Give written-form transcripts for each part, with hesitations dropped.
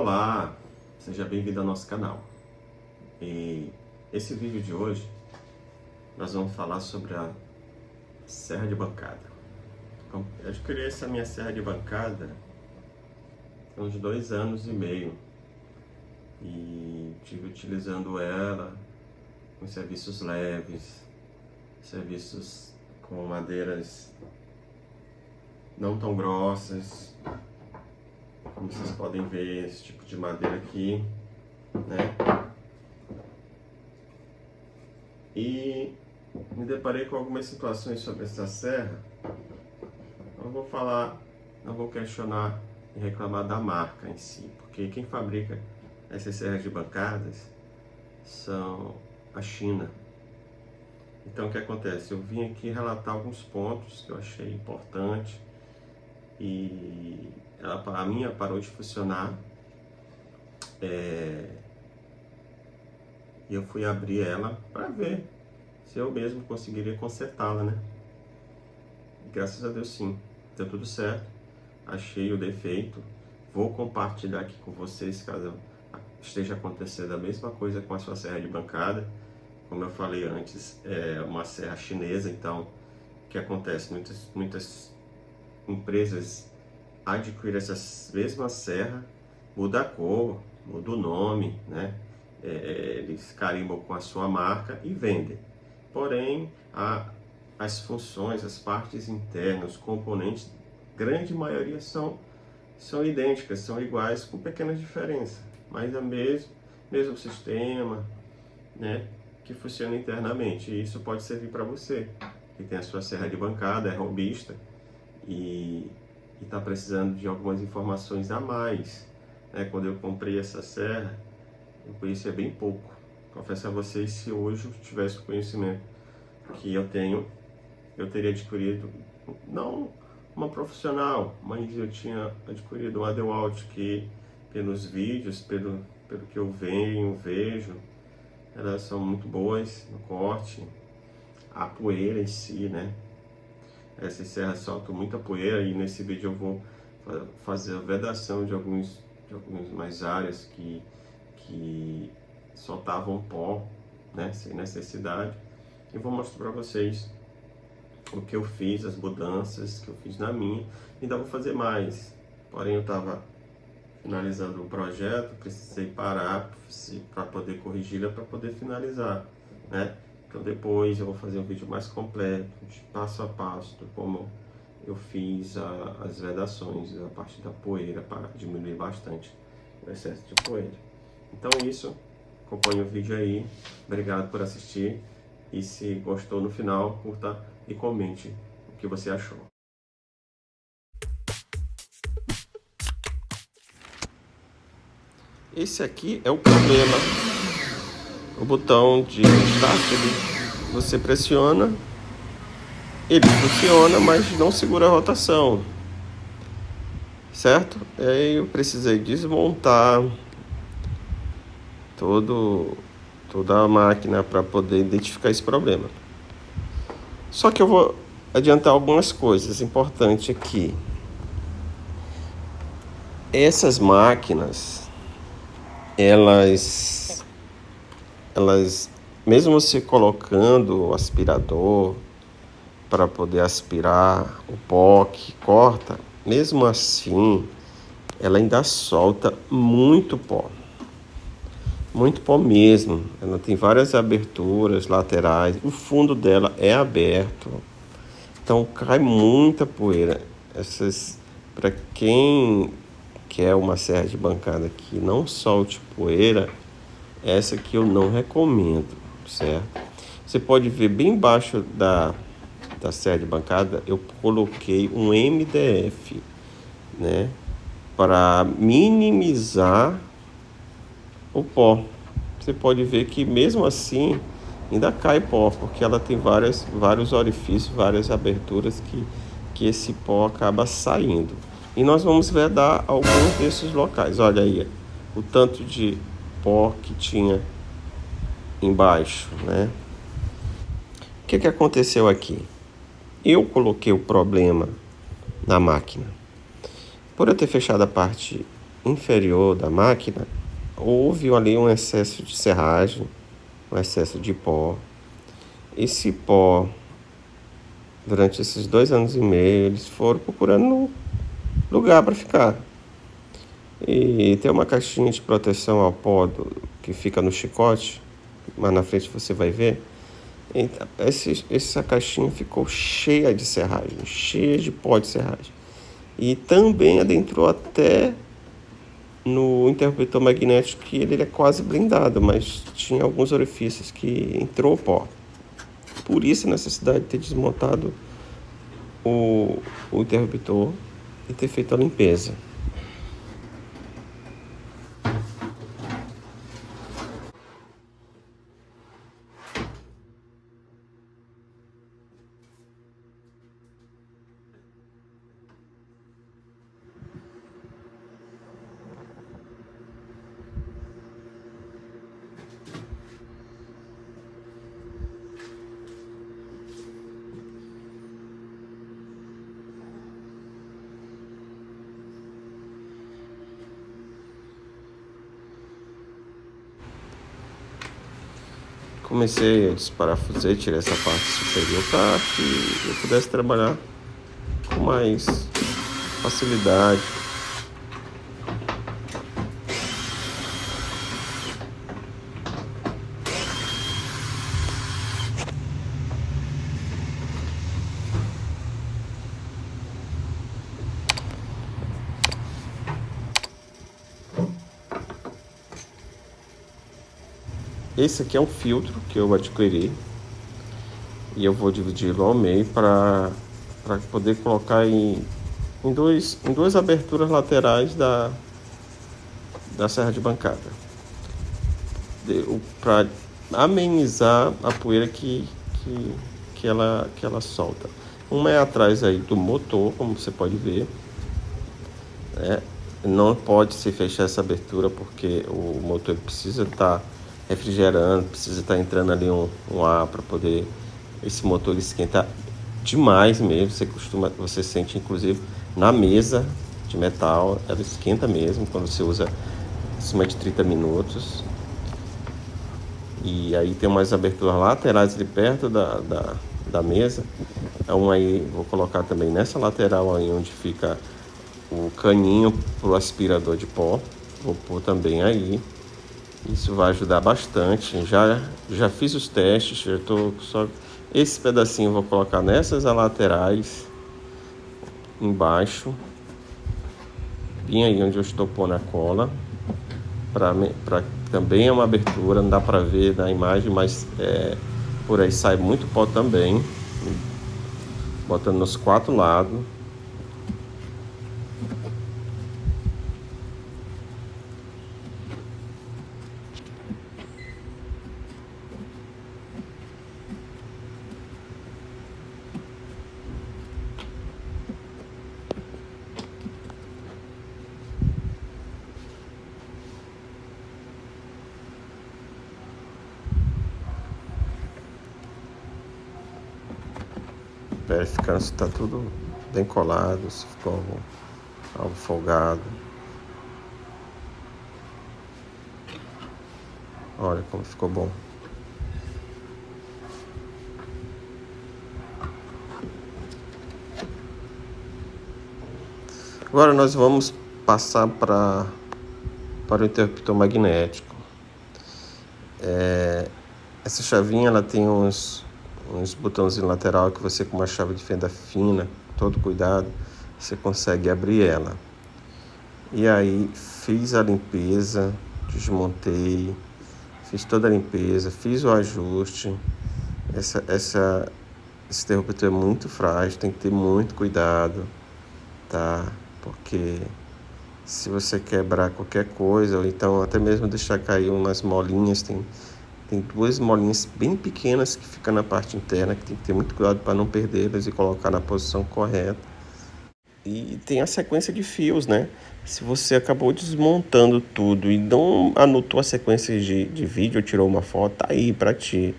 Olá, seja bem-vindo ao nosso canal. E esse vídeo de hoje nós vamos falar sobre a serra de bancada. Eu adquiri essa minha serra de bancada há uns 2 anos e meio e estive utilizando ela com serviços leves, serviços com madeiras não tão grossas. Como vocês podem ver, esse tipo de madeira aqui, né? E me deparei com algumas situações sobre essa serra. Não vou falar, não vou questionar e reclamar da marca em si, porque quem fabrica essas serras de bancadas são a China. Então o que acontece? Eu vim aqui relatar alguns pontos que eu achei importante e a minha parou de funcionar. E eu fui abrir ela para ver se eu mesmo conseguiria consertá-la, né? E graças a Deus sim, deu tudo certo. Achei o defeito. Vou compartilhar aqui com vocês caso esteja acontecendo a mesma coisa com a sua serra de bancada. Como eu falei antes, é uma serra chinesa, então o que acontece? Muitas empresas adquirem essa mesma serra, muda a cor, muda o nome, né? Eles carimbam com a sua marca e vendem. Porém, as funções, as partes internas, os componentes, grande maioria são idênticas, são iguais, com pequenas diferenças, mas é o mesmo sistema, né, que funciona internamente. E isso pode servir para você que tem a sua serra de bancada, é robista e está precisando de algumas informações a mais, né? Quando eu comprei essa serra, eu conhecia bem pouco. Confesso a vocês, se hoje eu tivesse o conhecimento que eu tenho, eu teria adquirido, não uma profissional, mas eu tinha adquirido uma DeWalt que, pelos vídeos, pelo que eu vejo, elas são muito boas no corte, a poeira em si, né? Essas serras soltam muita poeira e nesse vídeo eu vou fazer a vedação de algumas mais áreas que soltavam pó, né, sem necessidade. E vou mostrar para vocês o que eu fiz, as mudanças que eu fiz na minha. Ainda vou fazer mais, porém eu estava finalizando o projeto, precisei parar para poder corrigi-la, para poder finalizar, né? Então depois eu vou fazer um vídeo mais completo, de passo a passo, de como eu fiz as vedações, a parte da poeira, para diminuir bastante o excesso de poeira. Então isso, acompanhe o vídeo aí, obrigado por assistir, e se gostou no final, curta e comente o que você achou. Esse aqui é o problema. O botão de start, você pressiona, ele funciona, mas não segura a rotação, certo? Aí eu precisei desmontar toda a máquina para poder identificar esse problema. Só que eu vou adiantar algumas coisas importantes aqui. Essas máquinas, elas mesmo você colocando o aspirador para poder aspirar o pó que corta, mesmo assim ela ainda solta muito pó mesmo. Ela tem várias aberturas laterais, o fundo dela é aberto, então cai muita poeira. Para quem quer uma serra de bancada que não solte poeira, essa aqui eu não recomendo, certo? Você pode ver bem embaixo da serra de bancada, eu coloquei um MDF, né, para minimizar o pó. Você pode ver que mesmo assim ainda cai pó, porque ela tem vários orifícios, várias aberturas que esse pó acaba saindo. E nós vamos vedar alguns desses locais. Olha aí o tanto de pó que tinha embaixo, né? O que aconteceu aqui? Eu coloquei o problema na máquina. Por eu ter fechado a parte inferior da máquina, houve ali um excesso de serragem, um excesso de pó. Esse pó, durante esses 2 anos e meio, eles foram procurando lugar para ficar. E tem uma caixinha de proteção ao pó que fica no chicote, mas na frente você vai ver. Então, essa caixinha ficou cheia de serragem, cheia de pó de serragem. E também adentrou até no interruptor magnético, que ele é quase blindado, mas tinha alguns orifícios que entrou pó. Por isso a necessidade de ter desmontado o interruptor e ter feito a limpeza. Comecei a desparafusar, tirei essa parte superior para que eu pudesse trabalhar com mais facilidade. Esse aqui é um filtro que eu adquiri e eu vou dividi-lo ao meio para poder colocar em duas aberturas laterais da serra de bancada, para amenizar a poeira que ela solta. Uma é atrás aí do motor, como você pode ver, né? Não pode se fechar essa abertura porque o motor precisa estar refrigerando, precisa estar entrando ali um ar para poder. Esse motor esquenta demais mesmo. Você sente inclusive na mesa de metal, ela esquenta mesmo quando você usa acima de 30 minutos. E aí tem umas aberturas laterais ali perto da mesa. Então aí vou colocar também nessa lateral aí onde fica o caninho pro aspirador de pó. Vou pôr também aí. Isso vai ajudar bastante. Já fiz os testes, já tô só esse pedacinho eu vou colocar nessas laterais embaixo, bem aí onde eu estou pondo a cola, para também é uma abertura, não dá para ver na imagem, mas por aí sai muito pó também, botando nos 4 lados. Verificando se está tudo bem colado, se ficou algo folgado. Olha como ficou bom. Agora nós vamos passar para o interruptor magnético. Essa chavinha ela tem uns botãozinhos lateral que você, com uma chave de fenda fina, todo cuidado, você consegue abrir ela. E aí fiz a limpeza, desmontei, fiz toda a limpeza, fiz o ajuste. Esse interruptor é muito frágil, tem que ter muito cuidado, tá? Porque se você quebrar qualquer coisa, ou então até mesmo deixar cair umas molinhas, tem 2 molinhas bem pequenas que ficam na parte interna, que tem que ter muito cuidado para não perdê-las e colocar na posição correta. E tem a sequência de fios, né? Se você acabou desmontando tudo e não anotou a sequência de vídeo, tirou uma foto, tá aí para ti,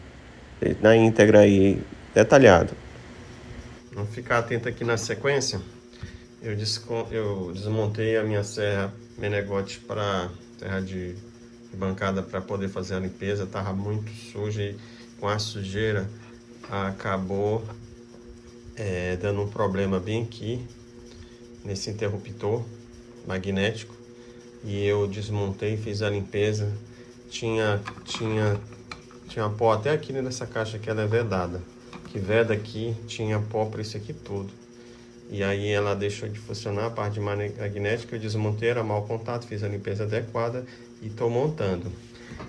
na íntegra aí, detalhado. Vamos ficar atento aqui na sequência. Eu desmontei a minha serra Menegote para serra de bancada para poder fazer a limpeza. Tava muito sujo e com a sujeira acabou dando um problema bem aqui nesse interruptor magnético, e eu desmontei, fiz a limpeza. Tinha pó até aqui nessa caixa que ela é vedada, que veda aqui, tinha pó por isso aqui tudo. E aí ela deixou de funcionar, a parte magnética eu desmontei, era mau contato, fiz a limpeza adequada e estou montando.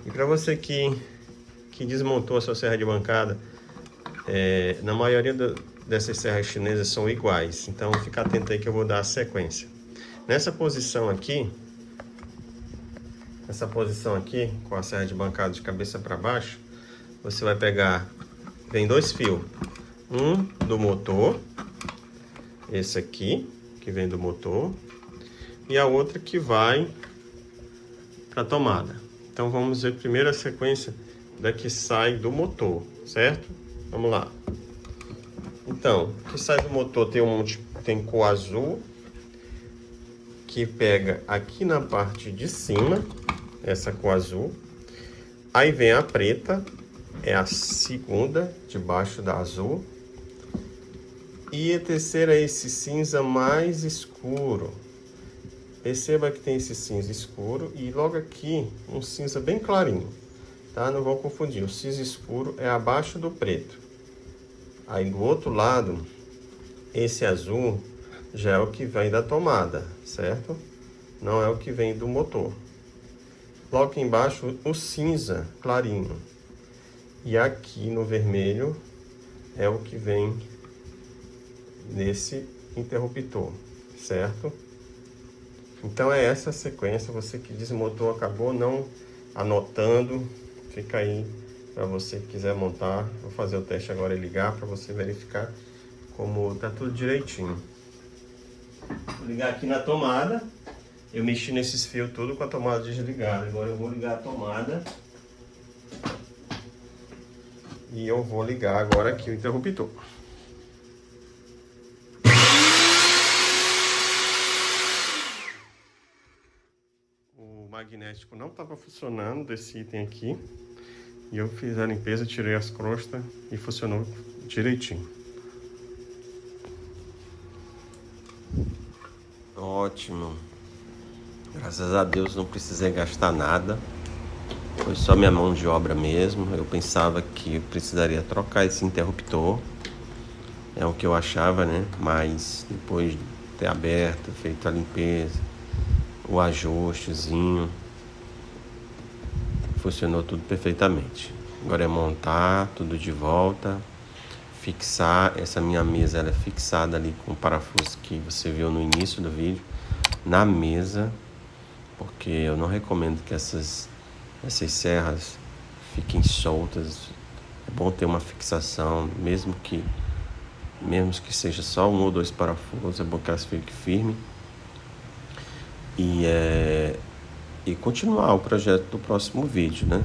E para você que desmontou a sua serra de bancada, na maioria dessas serras chinesas são iguais, então fica atento aí que eu vou dar a sequência. Nessa posição aqui, com a serra de bancada de cabeça para baixo, você vai pegar, vem 2 fios, um do motor, esse aqui, que vem do motor, e a outra que vai para a tomada. Então vamos ver primeiro a sequência da que sai do motor, certo? Vamos lá. Então, o que sai do motor tem cor azul, que pega aqui na parte de cima, essa cor azul. Aí vem a preta, é a segunda, debaixo da azul. E a terceira é esse cinza mais escuro. Perceba que tem esse cinza escuro e logo aqui um cinza bem clarinho, tá? Não vão confundir, o cinza escuro é abaixo do preto. Aí do outro lado, esse azul já é o que vem da tomada, certo? Não é o que vem do motor. Logo aqui embaixo, o cinza clarinho. E aqui no vermelho é o que vem nesse interruptor, certo? Então é essa a sequência. Você que desmontou, acabou não anotando, fica aí para você que quiser montar. Vou fazer o teste agora e ligar para você verificar como tá tudo direitinho. Vou ligar aqui na tomada. Eu mexi nesses fios tudo com a tomada desligada. Agora eu vou ligar a tomada. E eu vou ligar agora aqui o interruptor. O magnético não estava funcionando desse item aqui. E eu fiz a limpeza, tirei as crostas e funcionou direitinho. Ótimo. Graças a Deus não precisei gastar nada. Foi só minha mão de obra mesmo. Eu pensava que eu precisaria trocar esse interruptor. É o que eu achava, né? Mas depois de ter aberto, feito a limpeza, o ajustezinho, funcionou tudo perfeitamente. Agora é montar tudo de volta, fixar. Essa minha mesa ela é fixada ali com o parafuso que você viu no início do vídeo, na mesa, porque eu não recomendo que essas serras fiquem soltas. É bom ter uma fixação, mesmo que seja só 1 ou 2 parafusos, é bom que elas fiquem firmes. E continuar o projeto do próximo vídeo, né?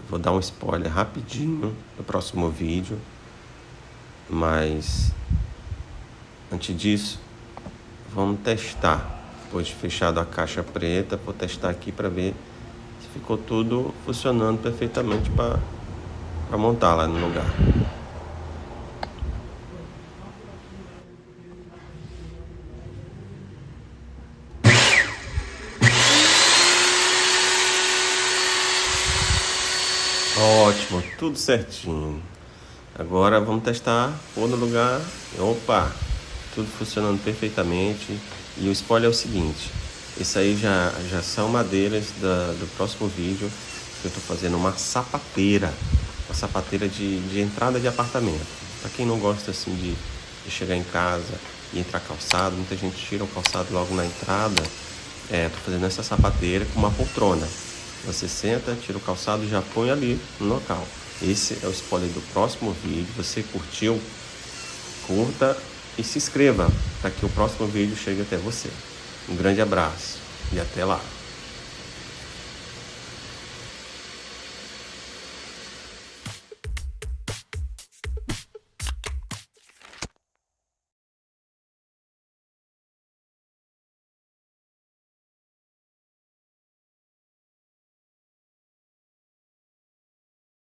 Vou dar um spoiler rapidinho do próximo vídeo, mas antes disso, vamos testar. Depois de fechado a caixa preta, vou testar aqui para ver se ficou tudo funcionando perfeitamente para montar lá no lugar. Ótimo, tudo certinho. Agora vamos testar, pôr no lugar. Opa, tudo funcionando perfeitamente. E o spoiler é o seguinte: esse aí já são madeiras do próximo vídeo, que eu estou fazendo uma sapateira de entrada de apartamento. Para quem não gosta assim de chegar em casa e entrar calçado, muita gente tira o calçado logo na entrada. Estou fazendo essa sapateira com uma poltrona. Você senta, tira o calçado e já põe ali no local. Esse é o spoiler do próximo vídeo. Você curtiu? Curta e se inscreva para que o próximo vídeo chegue até você. Um grande abraço e até lá!